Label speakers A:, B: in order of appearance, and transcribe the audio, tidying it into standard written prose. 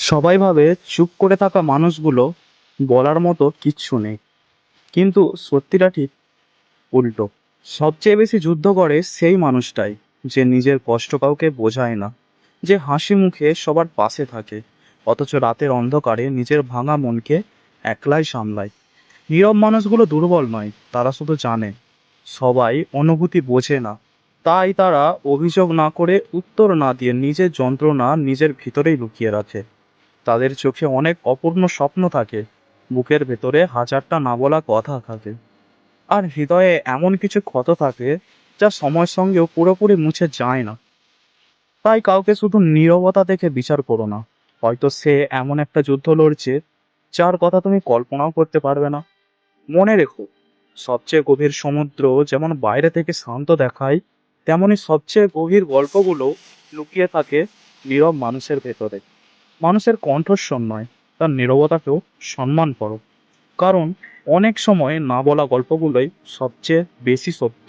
A: সবাই ভাবে চুপ করে থাকা মানুষগুলো বলার মতো কিচ্ছু নেই, কিন্তু সত্যিটা ঠিক উল্টো। সবচেয়ে বেশি যুদ্ধ করে সেই মানুষটাই যে নিজের কষ্ট কাউকে বোঝায় না, যে হাসি মুখে সবার পাশে থাকে, অথচ রাতের অন্ধকারে নিজের ভাঙা মনকে একলাই সামলায়। নীরব মানুষগুলো দুর্বল নয়, তারা শুধু জানে সবাই অনুভূতি বোঝে না। তাই তারা অভিযোগ না করে, উত্তর না দিয়ে নিজের যন্ত্রণা নিজের ভিতরেই লুকিয়ে রাখে। তাদের চোখে অনেক অপূর্ণ স্বপ্ন থাকে, বুকের ভেতরে হাজারটা না বলা কথা থাকে, আর হৃদয়ে এমন কিছু ক্ষত থাকে যা সময়ের সঙ্গেও পুরোপুরি মুছে যায় না। তাই কাউকে শুধু নীরবতা দেখে বিচার করো না। হয়তো সে এমন একটা যুদ্ধ লড়ছে যার কথা তুমি কল্পনাও করতে পারবে না। মনে রেখো, সবচেয়ে গভীর সমুদ্র যেমন বাইরে থেকে শান্ত দেখায়, তেমনি সবচেয়ে গভীর গল্পগুলো লুকিয়ে থাকে নীরব মানুষের ভেতরে। মানুষের কণ্ঠস্বর নয়, তার নীরবতাকেও সম্মান করো, কারণ অনেক সময় না বলা গল্পগুলোই সবচেয়ে বেশি সত্য।